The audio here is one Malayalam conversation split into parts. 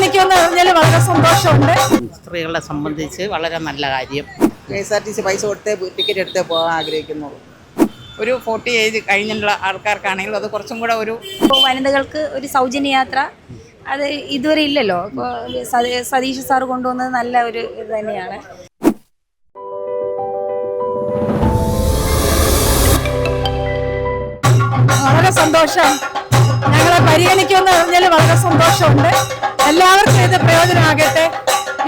പരിഗണിക്കുമെന്ന് പറഞ്ഞാൽ വളരെ സന്തോഷമുണ്ട്. സ്ത്രീകളെ സംബന്ധിച്ച് വളരെ നല്ല കാര്യം. KSRTC പൈസ കൊടുത്തേ ടിക്കറ്റ് എടുത്തേ പോകാൻ ആഗ്രഹിക്കുന്നുള്ളൂ. ഒരു 40 ഏജ് കഴിഞ്ഞുള്ള ആൾക്കാർക്കാണെങ്കിലും അത് കുറച്ചും കൂടെ ഒരു വനിതകൾക്ക് ഒരു സൗജന്യ യാത്ര അത് ഇതുവരെ ഇല്ലല്ലോ. ഇപ്പോൾ സതീഷ് സാർ കൊണ്ടുവന്നത് നല്ല ഒരു ഇത് തന്നെയാണ്. വളരെ സന്തോഷം. ഞങ്ങളെ പരിഗണിക്കുമെന്ന് പറഞ്ഞാൽ വളരെ സന്തോഷമുണ്ട്. എല്ലാവർക്കും ഇത് പ്രയോജനമാകട്ടെ.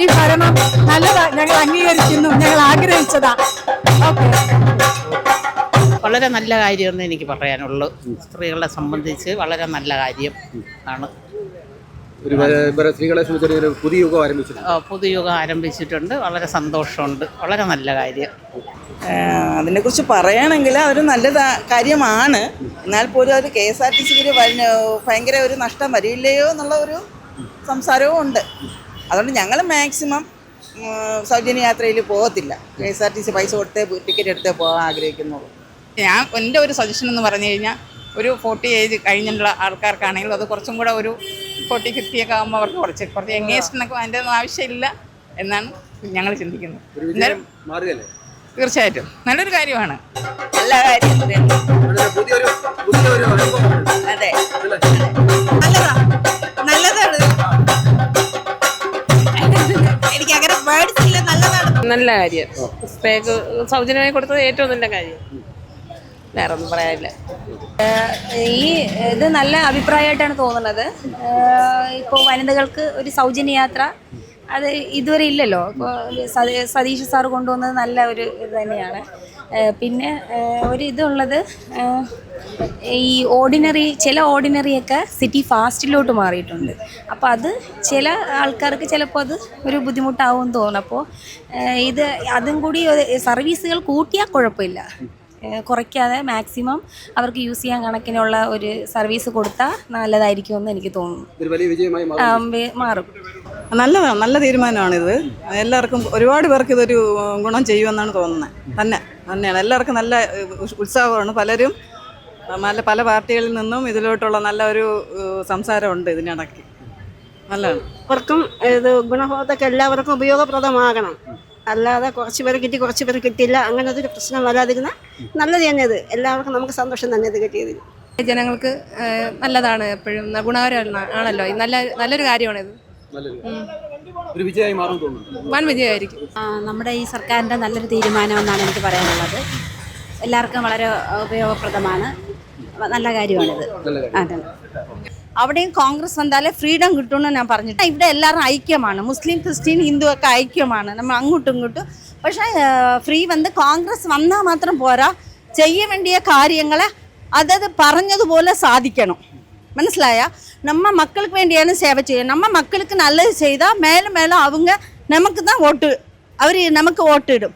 ഈ ഭരണം നല്ലതാ, ഞങ്ങൾ അംഗീകരിക്കുന്നു, ഞങ്ങൾ ആഗ്രഹിച്ചതാ. വളരെ നല്ല കാര്യമെന്ന് എനിക്ക് പറയാനുള്ളൂ. സ്ത്രീകളെ സംബന്ധിച്ച് വളരെ നല്ല കാര്യം ആണ്. സ്ത്രീകളെ സംബന്ധിച്ച് പുതിയ യുഗം ആരംഭിച്ചിട്ടുണ്ട്. പുതിയ യുഗം ആരംഭിച്ചിട്ടുണ്ട്. വളരെ സന്തോഷമുണ്ട്. വളരെ നല്ല കാര്യം. അതിനെക്കുറിച്ച് പറയുകയാണെങ്കിൽ അതൊരു നല്ല കാര്യമാണ്. എന്നാൽ പോലും അത് KSRTCക്ക് ഭയങ്കര ഒരു നഷ്ടം വരില്ലയോ എന്നുള്ള ഒരു സംസാരവും ഉണ്ട്. അതുകൊണ്ട് ഞങ്ങൾ മാക്സിമം സൗജന്യ യാത്രയിൽ പോകത്തില്ല. KSRTC പൈസ കൊടുത്തേ ടിക്കറ്റ് എടുത്തേ പോകാൻ ആഗ്രഹിക്കുന്നുള്ളൂ. എൻ്റെ ഒരു സജഷൻ എന്ന് പറഞ്ഞു കഴിഞ്ഞാൽ ഒരു 40 ഏജ് കഴിഞ്ഞുള്ള ആൾക്കാർക്കാണെങ്കിലും അത് കുറച്ചും കൂടെ ഒരു 40-50 ഒക്കെ ആകുമ്പോൾ അവർക്ക് കുറച്ച് യങ്ങേസ്റ്റിനൊക്കെ അതിൻ്റെ ഒന്നും ആവശ്യമില്ല എന്നാണ് ഞങ്ങൾ ചിന്തിക്കുന്നത്. തീർച്ചയായിട്ടും നല്ലൊരു കാര്യമാണ്. നല്ല കാര്യം. അതെ, നല്ലതാണ്. എനിക്ക് അങ്ങനെ പേടിച്ചില്ല. നല്ലതാണ്, നല്ല കാര്യം. സ്ത്രീക്ക് സൗജന്യമായി കൊടുത്തത് ഏറ്റവും നല്ല കാര്യം. വേറെ ഒന്നും പറയാനില്ല. ഈ ഇത് നല്ല അഭിപ്രായമായിട്ടാണ് തോന്നുന്നത്. ഇപ്പോൾ വനിതകൾക്ക് ഒരു സൗജന്യ യാത്ര അത് ഇതുവരെ ഇല്ലല്ലോ. ഇപ്പോൾ സതീഷ് സാർ കൊണ്ടുവന്നത് നല്ല ഒരു ഇത് തന്നെയാണ്. പിന്നെ ഒരു ഇതുള്ളത് ഈ ചില ഓർഡിനറിയൊക്കെ സിറ്റി ഫാസ്റ്റിലോട്ട് മാറിയിട്ടുണ്ട്. അപ്പോൾ അത് ചില ആൾക്കാർക്ക് ചിലപ്പോൾ അത് ഒരു ബുദ്ധിമുട്ടാവുമെന്ന് തോന്നുന്നു. അപ്പോൾ അതും കൂടി സർവീസുകൾ കൂട്ടിയാൽ കുഴപ്പമില്ല, കുറയ്ക്കാതെ മാക്സിമം അവർക്ക് യൂസ് ചെയ്യാൻ കണക്കിനുള്ള ഒരു സർവീസ് കൊടുത്താൽ നല്ലതായിരിക്കുമെന്ന് എനിക്ക് തോന്നുന്നു. മാറും. നല്ലതാണ്, നല്ല തീരുമാനമാണിത്. എല്ലാവർക്കും ഒരുപാട് പേർക്ക് ഇതൊരു ഗുണം ചെയ്യുമെന്നാണ് തോന്നുന്നത്. തന്നെയാണ്. എല്ലാവർക്കും നല്ല ഉത്സാഹമാണ്. പലരും പല പാർട്ടികളിൽ നിന്നും ഇതിലോട്ടുള്ള നല്ല ഒരു സംസാരമുണ്ട് ഇതിനിടയ്ക്ക്. നല്ലതാണ്. അവർക്കും ഇത് ഗുണഭോക്താക്കൾ എല്ലാവർക്കും ഉപയോഗപ്രദമാകണം. അല്ലാതെ കുറച്ച് പേര് കിട്ടി കുറച്ച് പേര് കിട്ടിയില്ല അങ്ങനെ ഒരു പ്രശ്നം വരാതിരുന്ന നല്ലത് തന്നെ. ഇത് എല്ലാവർക്കും നമുക്ക് സന്തോഷം തന്നെ ഇത് കിട്ടിയതിൽ. ജനങ്ങൾക്ക് നല്ലതാണ്, എപ്പോഴും ഗുണകരമാണല്ലോ. നല്ലൊരു കാര്യമാണിത്. വൻ വിജയമായിരിക്കും. നമ്മുടെ ഈ സർക്കാരിൻ്റെ നല്ലൊരു തീരുമാനമെന്നാണ് എനിക്ക് പറയാനുള്ളത്. എല്ലാവർക്കും വളരെ ഉപയോഗപ്രദമാണ്. നല്ല കാര്യമാണിത്. അതെ. അവിടെയും കോൺഗ്രസ് വന്നാലേ ഫ്രീഡം കിട്ടുമെന്ന് ഞാൻ പറഞ്ഞിട്ട്. ഇവിടെ എല്ലാവരും ഐക്യമാണ്. മുസ്ലിം ക്രിസ്ത്യൻ ഹിന്ദു ഒക്കെ ഐക്യമാണ്. നമ്മൾ അങ്ങോട്ടും ഇങ്ങോട്ടും. പക്ഷേ ഫ്രീ കോൺഗ്രസ് വന്നാൽ മാത്രം പോരാ. ചെയ്യ വേണ്ടിയ കാര്യങ്ങളെ അതത് പറഞ്ഞതുപോലെ സാധിക്കണം. മനസ്സിലായ? നമ്മ മക്കൾക്ക് വേണ്ടിയാണ് സേവ ചെയ്യുക. നമ്മ മക്കൾക്ക് നല്ലത് ചെയ്താൽ മേലെ മേലെ നമുക്ക് വോട്ട് അവർ നമുക്ക് വോട്ടിടും.